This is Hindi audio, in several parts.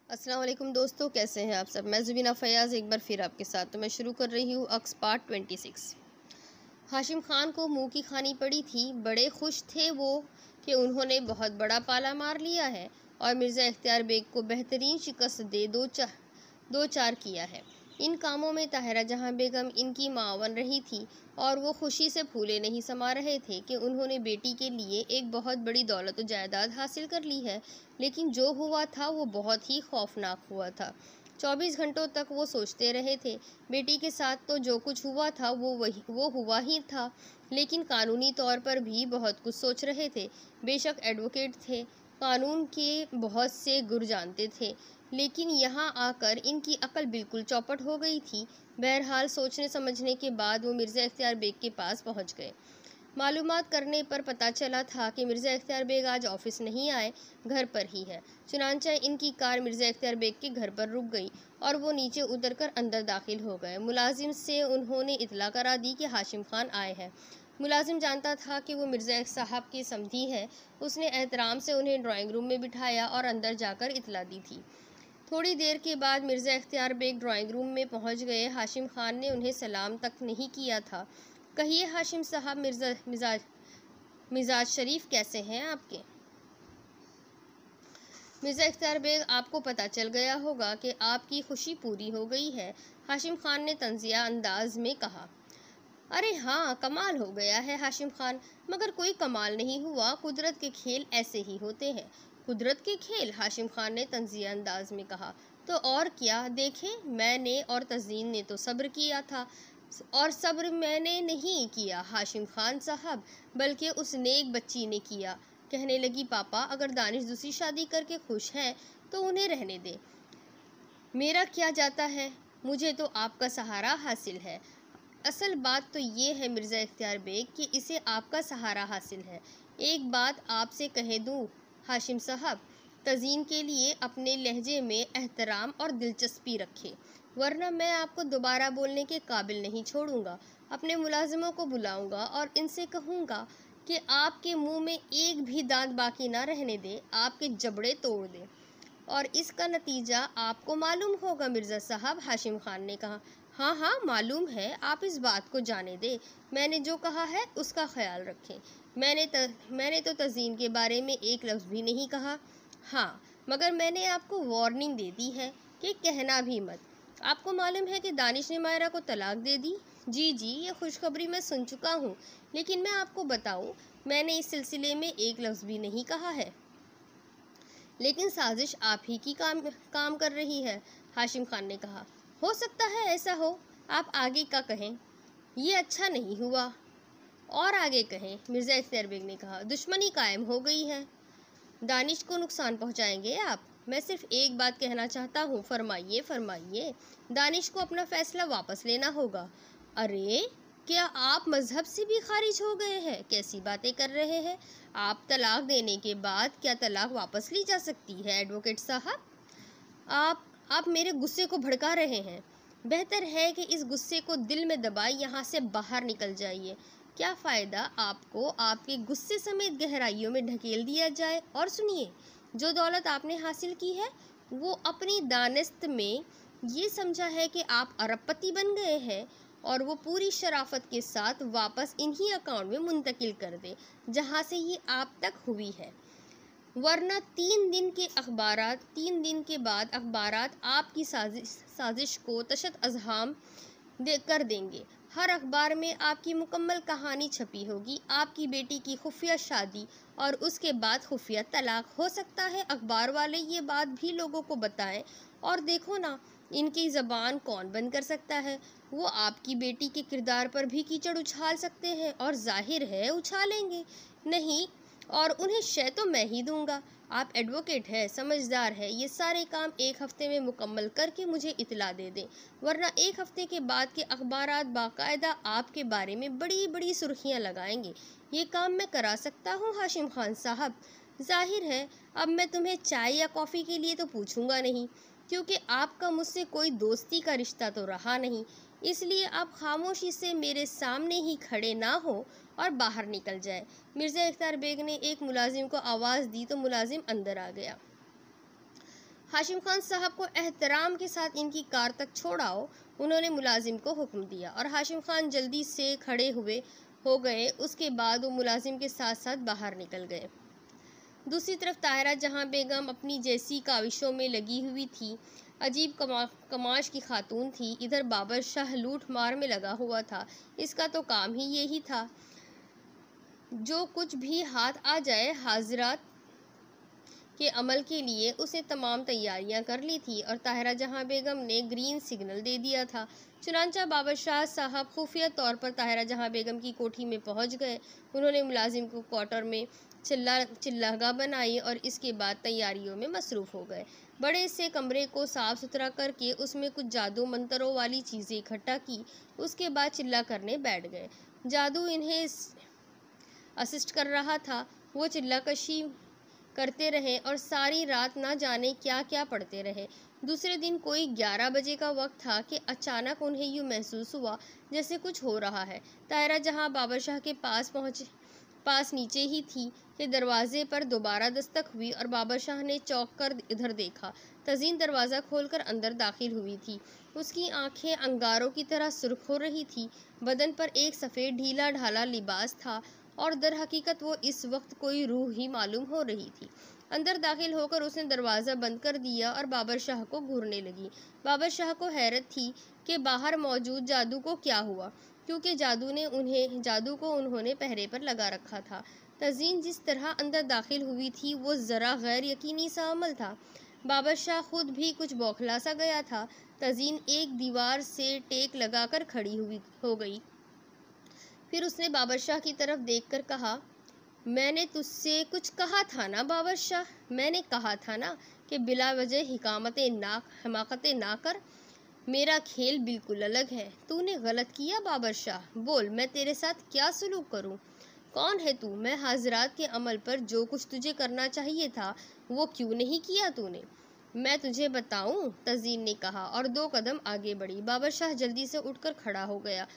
अस्सलाम वालेकुम दोस्तों, कैसे हैं आप सब। मैं ज़ुबीना फ़याज़ एक बार फिर आपके साथ। तो मैं शुरू कर रही हूँ अक्स पार्ट 26। हाशिम खान को मुंह की खानी पड़ी थी। बड़े खुश थे वो कि उन्होंने बहुत बड़ा पाला मार लिया है और मिर्ज़ा इख्तियार बेग को बेहतरीन शिकस्त दे दो चार किया है। इन कामों में ताहिरा जहां बेगम इनकी मावन रही थी और वो खुशी से फूले नहीं समा रहे थे कि उन्होंने बेटी के लिए एक बहुत बड़ी दौलत और जायदाद हासिल कर ली है। लेकिन जो हुआ था वो बहुत ही खौफनाक हुआ था। 24 घंटों तक वो सोचते रहे थे। बेटी के साथ तो जो कुछ हुआ था वो हुआ ही था, लेकिन कानूनी तौर पर भी बहुत कुछ सोच रहे थे। बेशक एडवोकेट थे, कानून के बहुत से गुर जानते थे, लेकिन यहाँ आकर इनकी अकल बिल्कुल चौपट हो गई थी। बहरहाल सोचने समझने के बाद वो मिर्ज़ा इख्तियार बेग के पास पहुँच गए। मालूमात करने पर पता चला था कि मिर्ज़ा इख्तियार बेग आज ऑफिस नहीं आए, घर पर ही है। चुनांचे इनकी कार मिर्ज़ा इख्तियार बेग के घर पर रुक गई और वो नीचे उतरकर अंदर दाखिल हो गए। मुलाजिम से उन्होंने इतला करा दी कि हाशिम खान आए हैं। मुलाजिम जानता था कि वो मिर्ज़ा साहब की समधी है। उसने एहतराम से उन्हें ड्राइंग रूम में बिठाया और अंदर जाकर इतला दी थी। थोड़ी देर के बाद मिर्ज़ा इख्तियार बेग ड्राइंग रूम में पहुंच गए। हाशिम खान ने उन्हें सलाम तक नहीं किया था। कहिए हाशिम साहब, मिजाज शरीफ कैसे हैं आपके। मिर्ज़ा इख्तियार बेग, आपको पता चल गया होगा कि आपकी खुशी पूरी हो गई है, हाशिम खान ने तंजिया अंदाज में कहा। अरे हाँ, कमाल हो गया है हाशिम खान, मगर कोई कमाल नहीं हुआ। कुदरत के खेल ऐसे ही होते हैं। कुदरत के खेल, हाशिम खान ने तंजिया अंदाज में कहा। तो और क्या, देखें, मैंने और तज़ीन ने तो सब्र किया था, और सब्र मैंने नहीं किया हाशिम खान साहब, बल्कि उस नेक बच्ची ने किया। कहने लगी, पापा अगर दानिश दूसरी शादी करके खुश हैं तो उन्हें रहने दें, मेरा क्या जाता है, मुझे तो आपका सहारा हासिल है। असल बात तो ये है मिर्ज़ा इख्तियार बेग कि इसे आपका सहारा हासिल है। एक बात आपसे कह दूँ हाशिम साहब, तज़ीन के लिए अपने लहजे में एहतराम और दिलचस्पी रखें, वरना मैं आपको दोबारा बोलने के काबिल नहीं छोड़ूंगा। अपने मुलाजिमों को बुलाऊंगा और इनसे कहूँगा कि आपके मुंह में एक भी दांत बाकी ना रहने दें, आपके जबड़े तोड़ दें, और इसका नतीजा आपको मालूम होगा मिर्ज़ा साहब। हाशिम खान ने कहा। हाँ हाँ मालूम है, आप इस बात को जाने दें। मैंने जो कहा है उसका ख्याल रखें। मैंने तो तज़ीन के बारे में एक लफ्ज़ भी नहीं कहा। हाँ, मगर मैंने आपको वार्निंग दे दी है कि कहना भी मत। आपको मालूम है कि दानिश ने मायरा को तलाक दे दी। जी जी, ये खुशखबरी मैं सुन चुका हूँ, लेकिन मैं आपको बताऊँ, मैंने इस सिलसिले में एक लफ्ज़ भी नहीं कहा है। लेकिन साजिश आप ही की काम कर रही है, हाशिम खान ने कहा। हो सकता है ऐसा हो, आप आगे का कहें। ये अच्छा नहीं हुआ, और आगे कहें, मिर्ज़ा इख्तियार बेग ने कहा। दुश्मनी कायम हो गई है। दानिश को नुकसान पहुंचाएंगे आप। मैं सिर्फ एक बात कहना चाहता हूँ। फरमाइए फरमाइए। दानिश को अपना फैसला वापस लेना होगा। अरे, क्या आप मजहब से भी खारिज हो गए हैं? कैसी बातें कर रहे हैं आप। तलाक देने के बाद क्या तलाक वापस ली जा सकती है एडवोकेट साहब? आप मेरे गुस्से को भड़का रहे हैं। बेहतर है कि इस गुस्से को दिल में दबाए यहाँ से बाहर निकल जाइए। क्या फ़ायदा आपको आपके गुस्से समेत गहराइयों में ढकेल दिया जाए। और सुनिए, जो दौलत आपने हासिल की है वो अपनी दानिस्त में ये समझा है कि आप अरबपति बन गए हैं, और वो पूरी शराफत के साथ वापस इन्हीं अकाउंट में मुंतकिल कर दे जहाँ से ये आप तक हुई है, वरना 3 दिन के बाद अखबारात आपकी साजिश को तशत अज़हाम कर देंगे। हर अखबार में आपकी मुकम्मल कहानी छपी होगी, आपकी बेटी की खुफिया शादी और उसके बाद खुफिया तलाक। हो सकता है अखबार वाले ये बात भी लोगों को बताएं, और देखो ना, इनकी ज़बान कौन बंद कर सकता है। वो आपकी बेटी के किरदार पर भी कीचड़ उछाल सकते हैं, और जाहिर है उछालेंगे नहीं, और उन्हें शय तो मैं ही दूंगा। आप एडवोकेट है, समझदार है, ये सारे काम एक हफ्ते में मुकम्मल करके मुझे इतला दे दें, वरना एक हफ्ते के बाद के अखबारात बाकायदा आपके बारे में बड़ी बड़ी सुर्खियां लगाएंगे। ये काम मैं करा सकता हूँ हाशिम खान साहब। जाहिर है अब मैं तुम्हें चाय या कॉफ़ी के लिए तो पूछूंगा नहीं, क्योंकि आपका मुझसे कोई दोस्ती का रिश्ता तो रहा नहीं। इसलिए आप खामोशी से मेरे सामने ही खड़े ना हो और बाहर निकल जाए। मिर्ज़ा इख्तियार बेग ने एक मुलाजिम को आवाज़ दी तो मुलाजिम अंदर आ गया। हाशिम खान साहब को एहतराम के साथ इनकी कार तक छोड़ाओ, उन्होंने मुलाजिम को हुक्म दिया और हाशिम खान जल्दी से खड़े हो गए। उसके बाद वो मुलाजिम के साथ साथ बाहर निकल गए। दूसरी तरफ ताहिरा जहां बेगम अपनी जैसी काविशों में लगी हुई थी, अजीब कमाश की खातून थी। इधर बाबर शाह लूट मार में लगा हुआ था। इसका तो काम ही यही था, जो कुछ भी हाथ आ जाए हाजरात के अमल के लिए उसने तमाम तैयारियां कर ली थी और ताहिरा जहां बेगम ने ग्रीन सिग्नल दे दिया था। चुनांचा बाबर शाह साहब खुफिया तौर पर ताहिरा जहां बेगम की कोठी में पहुंच गए। उन्होंने मुलाजिम को क्वार्टर में चिल्लागा बनाई और इसके बाद तैयारियों में मसरूफ़ हो गए। बड़े से कमरे को साफ़ सुथरा करके उसमें कुछ जादू मंत्रों वाली चीज़ें इकट्ठा की। उसके बाद चिल्ला करने बैठ गए। जादू इन्हें असिस्ट कर रहा था। वो चिल्लाकशी करते रहे और सारी रात ना जाने क्या क्या पढ़ते रहे। दूसरे दिन कोई 11 बजे का वक्त था कि अचानक उन्हें यूँ महसूस हुआ जैसे कुछ हो रहा है। ताहिरा जहां बाबर शाह के पास नीचे ही थी कि दरवाजे पर दोबारा दस्तक हुई और बाबर शाह ने चौंक कर इधर देखा। तज़ीन दरवाज़ा खोलकर अंदर दाखिल हुई थी। उसकी आंखें अंगारों की तरह सुर्ख हो रही थी। बदन पर एक सफ़ेद ढीला ढाला लिबास था और दर हकीकत वो इस वक्त कोई रूह ही मालूम हो रही थी। अंदर दाखिल होकर उसने दरवाज़ा बंद कर दिया और बाबर शाह को घूरने लगी। बाबर शाह को हैरत थी कि बाहर मौजूद जादू को क्या हुआ, क्योंकि जादू को उन्होंने पहरे पर लगा रखा था। तज़ीन जिस तरह अंदर दाखिल हुई थी वो ज़रा गैर यकीनी सा अमल था। बाबर शाह खुद भी कुछ बौखला सा गया था। तज़ीन एक दीवार से टेक लगाकर खड़ी हो गई। फिर उसने बाबर शाह की तरफ देखकर कहा, मैंने तुझसे कुछ कहा था ना बाबर शाह, मैंने कहा था ना कि बिला वजह हमाकतें ना कर। मेरा खेल बिल्कुल अलग है। तूने गलत किया बाबर शाह। बोल, मैं तेरे साथ क्या सलूक करूं? कौन है तू? मैं हाजरात के अमल पर जो कुछ तुझे करना चाहिए था वो क्यों नहीं किया तूने? मैं तुझे बताऊं, तज़ीन ने कहा और 2 कदम आगे बढ़ी। बाबर शाह जल्दी से उठकर खड़ा हो गया।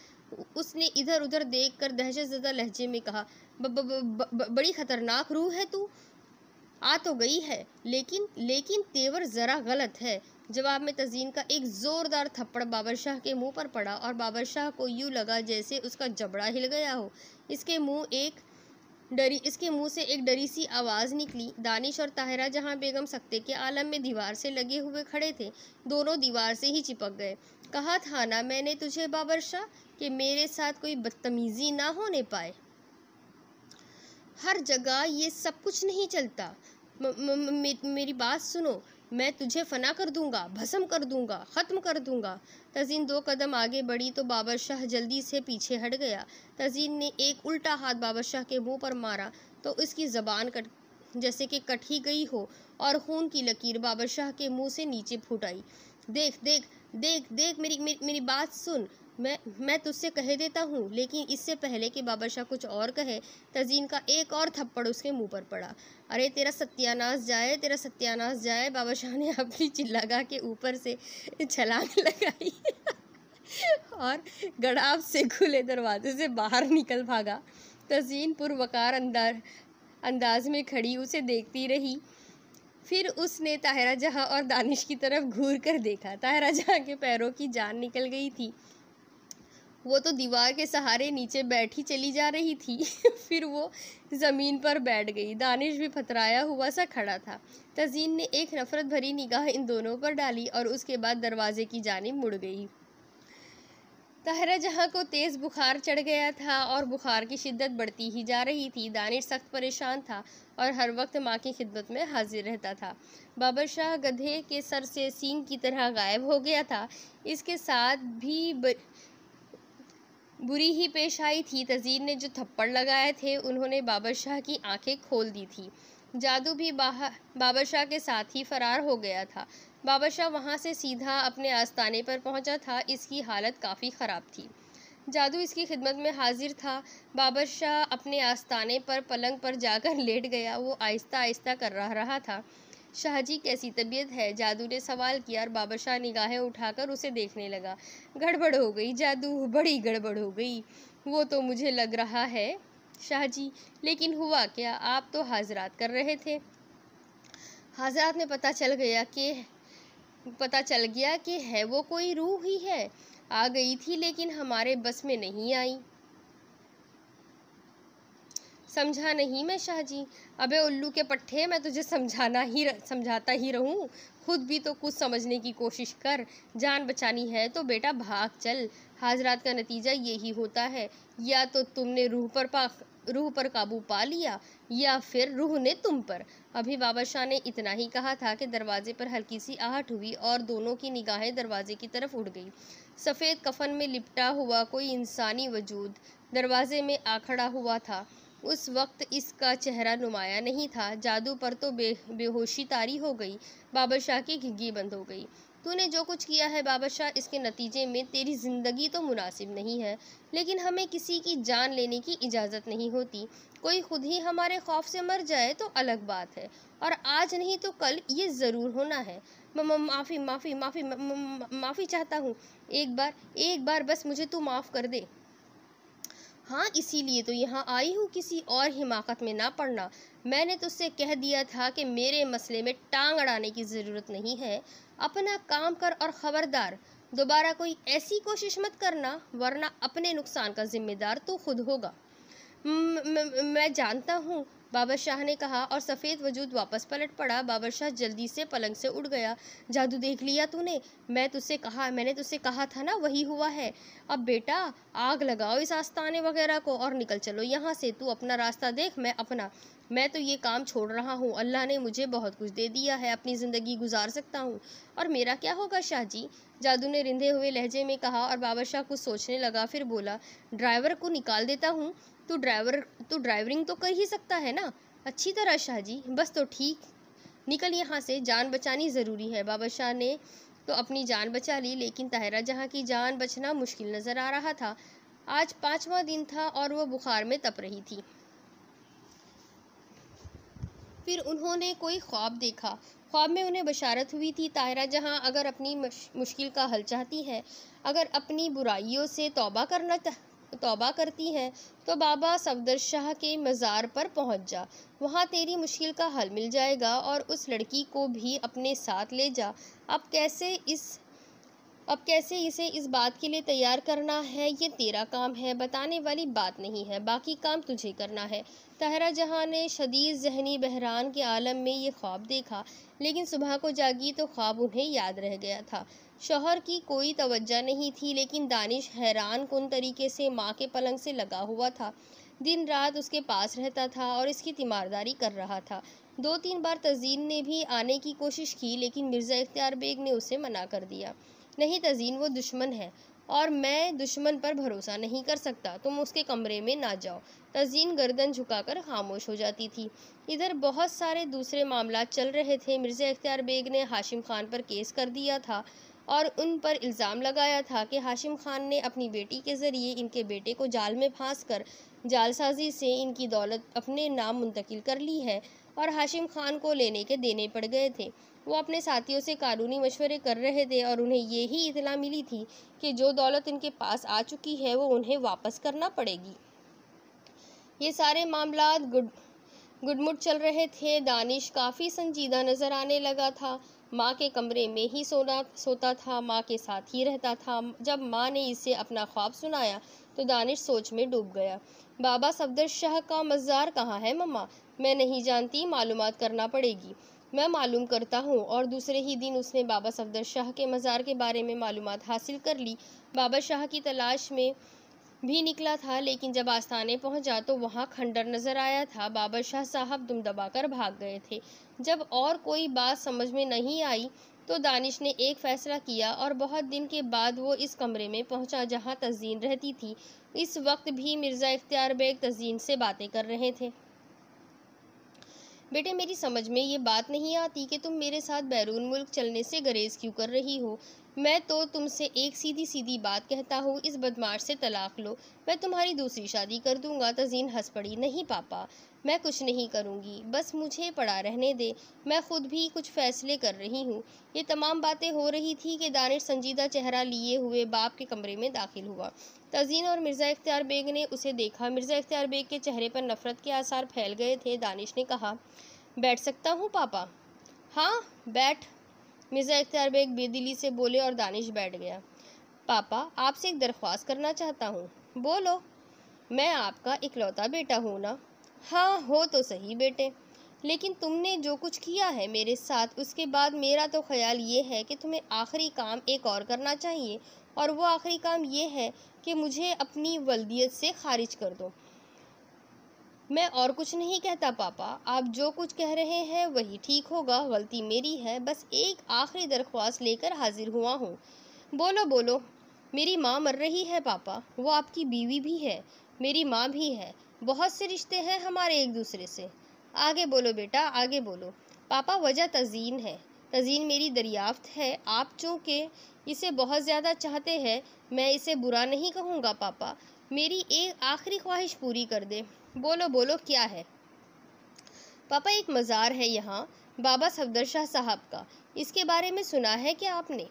उसने इधर उधर देखकर दहशतज़दा लहजे में कहा, बड़ी खतरनाक रूह है तू। आ तो गई है, लेकिन तेवर ज़रा गलत है। जवाब में तज़ीन का एक ज़ोरदार थप्पड़ बाबर शाह के मुंह पर पड़ा और बाबर शाह को यूँ लगा जैसे उसका जबड़ा हिल गया हो। इसके मुंह से एक डरी सी आवाज़ निकली। दानिश और ताहिरा जहां बेगम सख्ते के आलम में दीवार से लगे हुए खड़े थे, दोनों दीवार से ही चिपक गए। कहा था ना मैंने तुझे बाबर शाह कि मेरे साथ कोई बदतमीज़ी ना होने पाए। हर जगह ये सब कुछ नहीं चलता। मेरी बात सुनो, मैं तुझे फना कर दूंगा, भस्म कर दूंगा, ख़त्म कर दूंगा। तज़ीन 2 कदम आगे बढ़ी तो बाबर शाह जल्दी से पीछे हट गया। तज़ीन ने एक उल्टा हाथ बाबर शाह के मुंह पर मारा तो इसकी ज़बान जैसे कि कट ही गई हो और खून की लकीर बाबर शाह के मुंह से नीचे फूट आई। देख देख देख देख, मेरी बात सुन, मैं तुझसे कह देता हूँ। लेकिन इससे पहले कि बाबर शाह कुछ और कहे, तज़ीन का एक और थप्पड़ उसके मुंह पर पड़ा। अरे तेरा सत्यानाश जाए, तेरा सत्यानाश जाए। बाबर शाह ने अपनी चिल्लागा के ऊपर से छलांग लगाई और गड़ाब से खुले दरवाजे से बाहर निकल भागा। तज़ीन पुरवकार अंदाज में खड़ी उसे देखती रही। फिर उसने ताहिरा जहां और दानिश की तरफ घूर कर देखा। ताहिरा जहां के पैरों की जान निकल गई थी। वो तो दीवार के सहारे नीचे बैठी चली जा रही थी। फिर वो ज़मीन पर बैठ गई। दानिश भी फतराया हुआ सा खड़ा था। तज़ीन ने एक नफ़रत भरी निगाह इन दोनों पर डाली और उसके बाद दरवाजे की जानिब मुड़ गई। ताहिरा जहां को तेज़ बुखार चढ़ गया था और बुखार की शिद्दत बढ़ती ही जा रही थी। दानिश सख्त परेशान था और हर वक्त माँ की खिदमत में हाजिर रहता था। बाबर शाह गधे के सर से सींग की तरह गायब हो गया था। इसके साथ भी बुरी ही पेश आई थी। तज़ीन ने जो थप्पड़ लगाए थे उन्होंने बाबर शाह की आंखें खोल दी थी। जादू भी बाबर शाह के साथ ही फरार हो गया था। बाबर शाह वहाँ से सीधा अपने आस्ताने पर पहुँचा था। इसकी हालत काफ़ी ख़राब थी। जादू इसकी खिदमत में हाजिर था। बाबर शाह अपने आस्ताने पर पलंग पर जाकर लेट गया। वो आहिस्ता आहिस्ता कर रहा था, शाहजी कैसी तबीयत है? जादू ने सवाल किया और बाबर शाह निगाहें उठाकर उसे देखने लगा। गड़बड़ हो गई जादू, बड़ी गड़बड़ हो गई। वो तो मुझे लग रहा है शाहजी, लेकिन हुआ क्या? आप तो हाजरात कर रहे थे। हजरात में पता चल गया कि है वो कोई रूह ही है। आ गई थी लेकिन हमारे बस में नहीं आई। समझा नहीं मैं शाहजी। अबे उल्लू के पट्टे, मैं तुझे समझाता ही रहूं। खुद भी तो कुछ समझने की कोशिश कर। जान बचानी है तो बेटा भाग चल। हाजरात का नतीजा यही होता है, या तो तुमने रूह पर काबू पा लिया या फिर रूह ने तुम पर। अभी बाबा शाह ने इतना ही कहा था कि दरवाजे पर हल्की सी आहट हुई और दोनों की निगाहें दरवाजे की तरफ उड़ गई। सफ़ेद कफन में लिपटा हुआ कोई इंसानी वजूद दरवाजे में आ खड़ा हुआ था। उस वक्त इसका चेहरा नुमाया नहीं था। जादू पर तो बेहोशी तारी हो गई। बाबा शाह की घिघी बंद हो गई। तूने जो कुछ किया है बाबा शाह, इसके नतीजे में तेरी ज़िंदगी तो मुनासिब नहीं है, लेकिन हमें किसी की जान लेने की इजाज़त नहीं होती। कोई खुद ही हमारे खौफ से मर जाए तो अलग बात है, और आज नहीं तो कल ये ज़रूर होना है। माफ़ी माफ़ी माफ़ी माफ़ी चाहता हूँ। एक बार बस मुझे तू माफ़ कर दे। हाँ, इसीलिए तो यहाँ आई हूँ, किसी और हिमाकत में ना पड़ना। मैंने तुझसे कह दिया था कि मेरे मसले में टांग अड़ाने की ज़रूरत नहीं है। अपना काम कर और ख़बरदार दोबारा कोई ऐसी कोशिश मत करना, वरना अपने नुकसान का जिम्मेदार तू खुद होगा। मैं जानता हूँ, बाबर शाह ने कहा, और सफ़ेद वजूद वापस पलट पड़ा। बाबर शाह जल्दी से पलंग से उठ गया। जादू देख लिया तूने? मैंने तुझसे कहा था ना, वही हुआ है। अब बेटा आग लगाओ इस आस्ताने वगैरह को और निकल चलो यहाँ से। तू अपना रास्ता देख, मैं अपना। मैं तो ये काम छोड़ रहा हूँ। अल्लाह ने मुझे बहुत कुछ दे दिया है, अपनी ज़िंदगी गुजार सकता हूँ। और मेरा क्या होगा शाहजी? जादू ने रिंधे हुए लहजे में कहा, और बाबर शाह कुछ सोचने लगा। फिर बोला, ड्राइवर को निकाल देता हूँ। तू ड्राइवरिंग तो कर ही सकता है ना अच्छी तरह शाहजी। बस तो ठीक, निकल यहाँ से, जान बचानी ज़रूरी है। बाबर शाह ने तो अपनी जान बचा ली, लेकिन ताहिरा जहाँ की जान बचना मुश्किल नज़र आ रहा था। आज 5वां दिन था और वह बुखार में तप रही थी। फिर उन्होंने कोई ख्वाब देखा। ख्वाब में उन्हें बशारत हुई थी, ताहिरा जहाँ अगर अपनी मुश्किल का हल चाहती है, अगर अपनी बुराइयों से तौबा करती है, तो बाबा सफदर शाह के मज़ार पर पहुंच जा। वहाँ तेरी मुश्किल का हल मिल जाएगा, और उस लड़की को भी अपने साथ ले जा। अब कैसे इसे इस बात के लिए तैयार करना है, ये तेरा काम है, बताने वाली बात नहीं है। बाकी काम तुझे करना है। ताहिरा जहाँ ने शदीद ज़हनी बहरान के आलम में ये ख्वाब देखा, लेकिन सुबह को जागी तो ख्वाब उन्हें याद रह गया था। शौहर की कोई तवज्जो नहीं थी, लेकिन दानिश हैरान कुन तरीके से माँ के पलंग से लगा हुआ था। दिन रात उसके पास रहता था और इसकी तीमारदारी कर रहा था। 2-3 बार तज़ीन ने भी आने की कोशिश की, लेकिन मिर्ज़ा इख्तियार बेग ने उसे मना कर दिया। नहीं तज़ीन, वो दुश्मन है और मैं दुश्मन पर भरोसा नहीं कर सकता। तुम उसके कमरे में ना जाओ। तज़ीन गर्दन झुकाकर खामोश हो जाती थी। इधर बहुत सारे दूसरे मामला चल रहे थे। मिर्ज़ा इख्तियार बेग ने हाशिम खान पर केस कर दिया था और उन पर इल्ज़ाम लगाया था कि हाशिम खान ने अपनी बेटी के ज़रिए इनके बेटे को जाल में फांस कर जालसाजी से इनकी दौलत अपने नाम मुंतकिल कर ली है, और हाशिम खान को लेने के देने पड़ गए थे। वो अपने साथियों से कानूनी मशवरे कर रहे थे और उन्हें यही इतला मिली थी कि जो दौलत इनके पास आ चुकी है वो उन्हें वापस करना पड़ेगी। ये सारे मामलात गुडमुड चल रहे थे। दानिश काफ़ी संजीदा नज़र आने लगा था। माँ के कमरे में ही सोता था, माँ के साथ ही रहता था। जब माँ ने इसे अपना ख्वाब सुनाया तो दानिश सोच में डूब गया। बाबा सफदर शाह का मज़ार कहाँ है मम्मा? मैं नहीं जानती, मालूमात करना पड़ेगी। मैं मालूम करता हूँ। और दूसरे ही दिन उसने बाबा सफदर शाह के मज़ार के बारे में मालूमात हासिल कर ली। बाबा शाह की तलाश में भी निकला था, लेकिन जब आस्थाने पहुंचा तो वहां खंडर नजर आया था। बाबर शाह साहब दुम दबाकर भाग गए थे। जब और कोई बात समझ में नहीं आई तो दानिश ने एक फ़ैसला किया और बहुत दिन के बाद वो इस कमरे में पहुंचा जहां तज़ीन रहती थी। इस वक्त भी मिर्ज़ा इख्तियार बेग तज़ीन से बातें कर रहे थे। बेटे, मेरी समझ में ये बात नहीं आती कि तुम मेरे साथ बैरून मुल्क चलने से गरेज़ क्यों कर रही हो। मैं तो तुमसे एक सीधी सीधी बात कहता हूँ, इस बदमाश से तलाक लो, मैं तुम्हारी दूसरी शादी कर दूंगा। तज़ीन हंस पड़ी। नहीं पापा, मैं कुछ नहीं करूँगी, बस मुझे पड़ा रहने दे, मैं खुद भी कुछ फ़ैसले कर रही हूँ। ये तमाम बातें हो रही थी कि दानिश संजीदा चेहरा लिए हुए बाप के कमरे में दाखिल हुआ। तज़ीन और मिर्ज़ा इख्तियार बेग ने उसे देखा। मिर्ज़ा इख्तियार बेग के चेहरे पर नफ़रत के आसार फैल गए थे। दानिश ने कहा, बैठ सकता हूँ पापा? हाँ बैठ, मिर्ज़ा इख्तियार बेग बेदिली से बोले और दानिश बैठ गया। पापा, आपसे एक दरख्वास्त करना चाहता हूँ। बोलो। मैं आपका इकलौता बेटा हूँ ना? हाँ, हो तो सही बेटे, लेकिन तुमने जो कुछ किया है मेरे साथ, उसके बाद मेरा तो ख्याल ये है कि तुम्हें आखिरी काम एक और करना चाहिए, और वो आखिरी काम ये है कि मुझे अपनी वल्दियत से खारिज कर दो। मैं और कुछ नहीं कहता पापा, आप जो कुछ कह रहे हैं वही ठीक होगा, गलती मेरी है, बस एक आखिरी दरख्वास्त लेकर हाजिर हुआ हूँ। बोलो बोलो। मेरी माँ मर रही है पापा, वो आपकी बीवी भी है, मेरी माँ भी है, बहुत से रिश्ते हैं हमारे एक दूसरे से। आगे बोलो बेटा, आगे बोलो। पापा, वजह तज़ीन है, तज़ीन मेरी दरियाफ्त है, आप चूँकि इसे बहुत ज़्यादा चाहते हैं, मैं इसे बुरा नहीं कहूँगा पापा, मेरी एक आखिरी ख्वाहिश पूरी कर दे। बोलो बोलो, क्या है? पापा, एक मज़ार है यहाँ, बाबा सफदर शाह साहब का, इसके बारे में सुना है क्या आपने?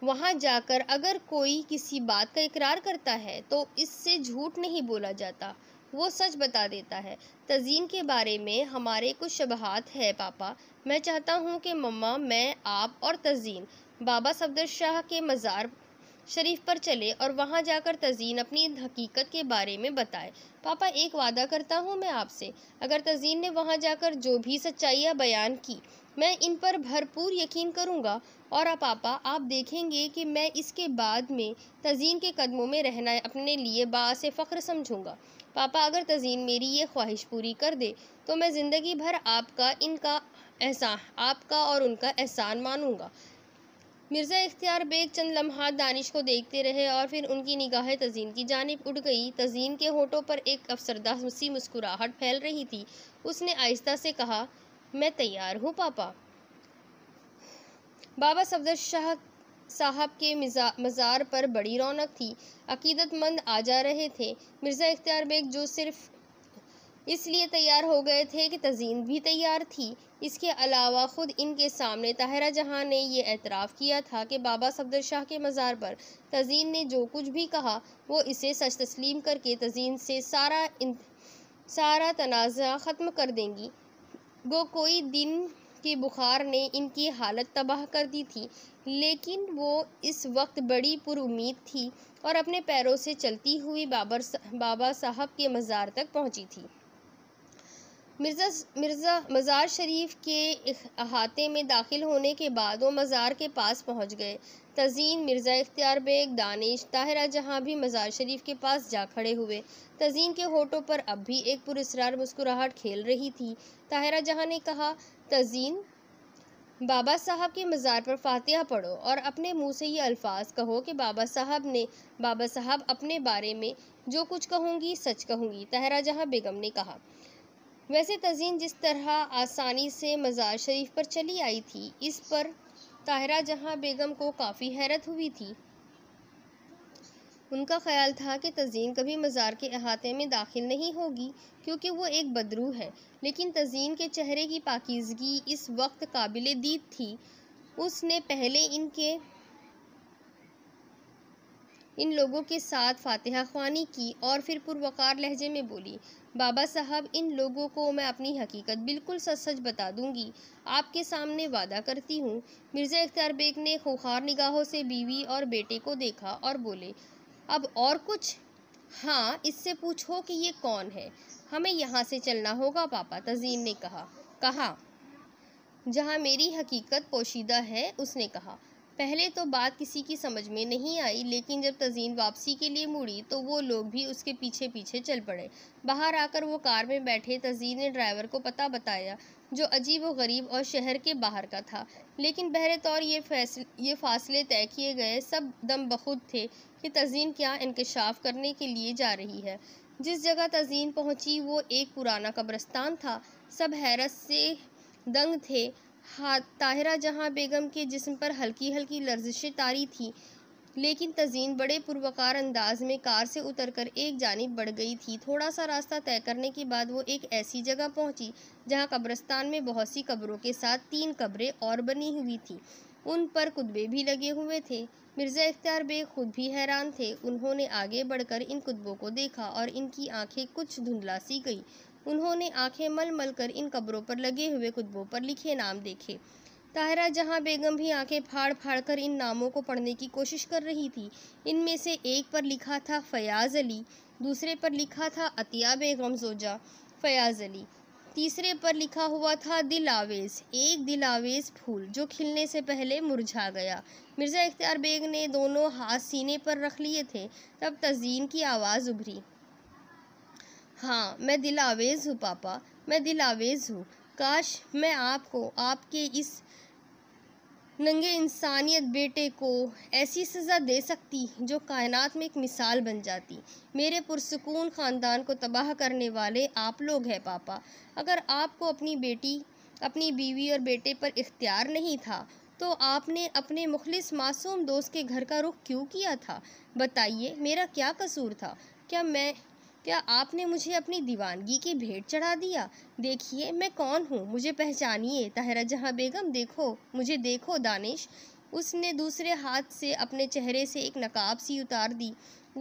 वहाँ जाकर अगर कोई किसी बात का इकरार करता है तो इससे झूठ नहीं बोला जाता, वो सच बता देता है। तज़ीन के बारे में हमारे कुछ शबहात है पापा, मैं चाहता हूँ कि मम्मा, मैं, आप और तज़ीन बाबा सफदर शाह के मज़ार शरीफ पर चले और वहाँ जाकर तज़ीन अपनी हकीकत के बारे में बताए। पापा, एक वादा करता हूँ मैं आपसे, अगर तज़ीन ने वहाँ जाकर जो भी सच्चाइयाँ बयान की, मैं इन पर भरपूर यकीन करूँगा, और पापा, आप देखेंगे कि मैं इसके बाद में तज़ीन के कदमों में रहना अपने लिए बाअस फ़ख्र समझूंगा। पापा, अगर तज़ीन मेरी ये ख्वाहिश पूरी कर दे तो मैं ज़िंदगी भर आपका और उनका एहसान मानूंगा। मिर्ज़ा इख्तियार बेग चंद लम्हात दानिश को देखते रहे और फिर उनकी निगाहें तज़ीन की जानिब उठ गई। तज़ीन के होठों पर एक अफसरदा सी मुस्कुराहट फैल रही थी। उसने आहिस्ता से कहा, मैं तैयार हूँ पापा। बाबा सफदर शाह साहब के मज़ार पर बड़ी रौनक थी, अकीदतमंद आ जा रहे थे। मिर्ज़ा इख्तियार बेग जो सिर्फ इसलिए तैयार हो गए थे कि तज़ीन भी तैयार थी, इसके अलावा ख़ुद इनके सामने ताहिरा जहाँ ने यह एतराफ़ किया था कि बाबा सफदर शाह के मज़ार पर तज़ीन ने जो कुछ भी कहा वो इसे सच तस्लीम करके तज़ीन से सारा तनाज़ा ख़त्म कर देंगी। वो कोई दिन की बुखार ने इनकी हालत तबाह कर दी थी, लेकिन वो इस वक्त बड़ी पुरुमीद थी और अपने पैरों से चलती हुई बाबा साहब के मज़ार तक पहुंची थी। मिर्ज़ा मज़ार शरीफ के अहाते में दाखिल होने के बाद वो मज़ार के पास पहुंच गए। तज़ीन, मिर्ज़ा इख्तियार बेग, दानिश, ताहिरा जहाँ भी मज़ार शरीफ के पास जा खड़े हुए। तज़ीन के होठों पर अब भी एक पुरस्रार मुस्कुराहट खेल रही थी। ताहिरा जहाँ ने कहा, तज़ीन, बाबा साहब के मज़ार पर फातिहा पढ़ो और अपने मुंह से ये अल्फाज कहो कि बाबा साहब अपने बारे में जो कुछ कहूँगी सच कहूँगी। ताहिरा जहाँ बेगम ने कहा। वैसे तज़ीन जिस तरह आसानी से मज़ार शरीफ पर चली आई थी, इस पर ताहिरा जहाँ बेगम को काफ़ी हैरत हुई थी। उनका ख्याल था कि तज़ीन कभी मज़ार के अहाते में दाखिल नहीं होगी क्योंकि वो एक बदरू है, लेकिन तज़ीन के चेहरे की पाकीज़गी इस वक्त काबिले दीद थी। उसने पहले इन लोगों के साथ फातिहा ख्वानी की और फिर पुरवकार लहजे में बोली, बाबा साहब, इन लोगों को मैं अपनी हकीकत बिल्कुल सच सच बता दूंगी, आपके सामने वादा करती हूँ। मिर्ज़ा इख्तियार बेग ने खूंखार निगाहों से बीवी और बेटे को देखा और बोले, अब और कुछ? हाँ, इससे पूछो कि ये कौन है। हमें यहाँ से चलना होगा पापा, तज़ीन ने कहा। जहाँ मेरी हकीकत पोशीदा है, उसने कहा। पहले तो बात किसी की समझ में नहीं आई, लेकिन जब तज़ीन वापसी के लिए मुड़ी तो वो लोग भी उसके पीछे पीछे चल पड़े। बाहर आकर वो कार में बैठे तज़ीन ने ड्राइवर को पता बताया, जो अजीब व गरीब और शहर के बाहर का था, लेकिन बहरे तौर ये फासले तय किए गए सब दम बखुद थे कि तज़ीन क्या इंकशाफ करने के लिए जा रही है। जिस जगह तज़ीन पहुंची वो एक पुराना कब्रिस्तान था। सब हैरत से दंग थे। ताहिरा जहाँ बेगम के जिस्म पर हल्की हल्की लर्जिशें तारी थी, लेकिन तज़ीन बड़े पुरवकार अंदाज में कार से उतरकर एक जानिब बढ़ गई थी। थोड़ा सा रास्ता तय करने के बाद वो एक ऐसी जगह पहुंची जहाँ कब्रिस्तान में बहुत सी कब्रों के साथ 3 कब्रें और बनी हुई थी। उन पर कुतबे भी लगे हुए थे। मिर्ज़ा इख्तियार बेग खुद भी हैरान थे। उन्होंने आगे बढ़कर इन कुतबों को देखा और इनकी आंखें कुछ धुंधला सी गई। उन्होंने आंखें मल मल कर इन कब्रों पर लगे हुए कुतुबों पर लिखे नाम देखे। ताहिरा जहां बेगम भी आंखें फाड़ फाड़ कर इन नामों को पढ़ने की कोशिश कर रही थी। इनमें से एक पर लिखा था फयाज अली, दूसरे पर लिखा था अतिया बेगम जोजा फयाज अली, तीसरे पर लिखा हुआ था दिल आवेज, एक दिल आवेज फूल जो खिलने से पहले मुरझा गया। मिर्ज़ा इख्तियार बेग ने दोनों हाथ सीने पर रख लिए थे, तब तज़ीन की आवाज़ उभरी। हाँ, मैं दिल आवेज़ हूँ पापा, मैं दिल आवेज़ हूँ। काश मैं आपको, आपके इस नंगे इंसानियत बेटे को ऐसी सज़ा दे सकती जो कायनात में एक मिसाल बन जाती। मेरे पुरसुकून ख़ानदान को तबाह करने वाले आप लोग हैं पापा। अगर आपको अपनी बेटी, अपनी बीवी और बेटे पर इख्तियार नहीं था तो आपने अपने मुखलिस मासूम दोस्त के घर का रुख क्यों किया था? बताइए, मेरा क्या कसूर था? क्या आपने मुझे अपनी दीवानगी की भेंट चढ़ा दिया? देखिए मैं कौन हूँ, मुझे पहचानिए। ताहिरा जहाँ बेगम, देखो मुझे, देखो दानिश। उसने दूसरे हाथ से अपने चेहरे से एक नकाब सी उतार दी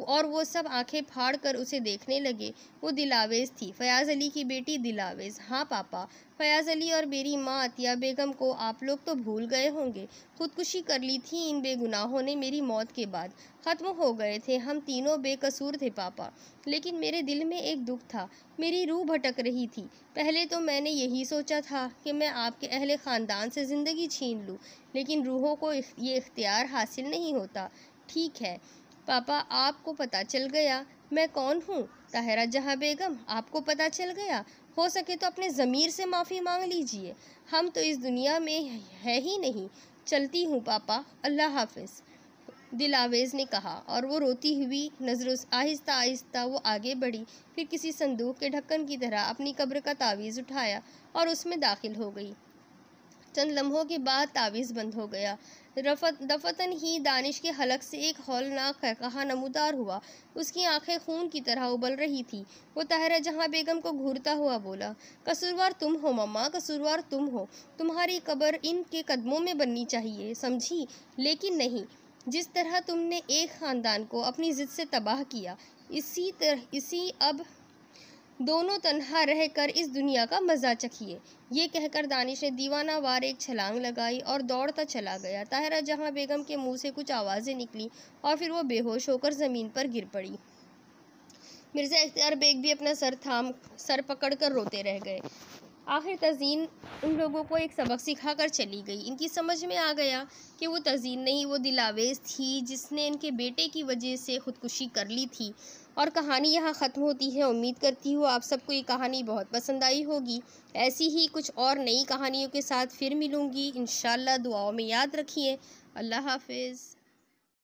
और वो सब आंखें फाड़ कर उसे देखने लगे। वो दिलावेज थी, फयाज अली की बेटी दिलावेज। हाँ पापा, फयाज अली और मेरी माँ अतिया बेगम को आप लोग तो भूल गए होंगे। खुदकुशी कर ली थी इन बेगुनाहों ने मेरी मौत के बाद। ख़त्म हो गए थे, हम तीनों बेकसूर थे पापा। लेकिन मेरे दिल में एक दुख था, मेरी रूह भटक रही थी। पहले तो मैंने यही सोचा था कि मैं आपके अहले ख़ानदान से ज़िंदगी छीन लूँ, लेकिन रूहों को ये इख्तियार हासिल नहीं होता। ठीक है पापा, आपको पता चल गया मैं कौन हूँ। ताहिरा जहाँ बेगम, आपको पता चल गया? हो सके तो अपने ज़मीर से माफ़ी मांग लीजिए। हम तो इस दुनिया में है ही नहीं। चलती हूँ पापा, अल्लाह हाफिज़, दिलावेज़ ने कहा और वो रोती हुई नज़रों से आहिस्ता आहिस्ता वो आगे बढ़ी। फिर किसी संदूक के ढक्कन की तरह अपनी कब्र का तावीज़ उठाया और उसमें दाखिल हो गई। चंद लम्हों के बाद तावीज़ बंद हो गया। दफतन ही दानिश के हलक से एक हौलनाक कहकहा नमूदार हुआ। उसकी आंखें खून की तरह उबल रही थी। वो ताहिरा जहाँ बेगम को घूरता हुआ बोला, कसूरवार तुम हो मम्मा, कसूरवार तुम हो। तुम्हारी कब्र इनके कदमों में बननी चाहिए, समझी? लेकिन नहीं, जिस तरह तुमने एक ख़ानदान को अपनी ज़िद से तबाह किया, इसी अब दोनों तन्हा रहकर इस दुनिया का मज़ा चखिए। ये कहकर दानिश ने दीवाना वार एक छलांग लगाई और दौड़ता चला गया। ताहिरा जहाँ बेगम के मुंह से कुछ आवाज़ें निकली और फिर वो बेहोश होकर ज़मीन पर गिर पड़ी। मिर्ज़ा इख्तियार बेग भी अपना सर पकड़कर रोते रह गए। आखिर तज़ीन उन लोगों को एक सबक सिखाकर चली गई। इनकी समझ में आ गया कि वो तज़ीन नहीं, वो दिलावेज़ थी जिसने इनके बेटे की वजह से ख़ुदकुशी कर ली थी। और कहानी यहाँ ख़त्म होती है। उम्मीद करती हूँ आप सबको ये कहानी बहुत पसंद आई होगी। ऐसी ही कुछ और नई कहानियों के साथ फिर मिलूँगी इंशाअल्लाह। दुआओं में याद रखिए। अल्लाह हाफ़िज़।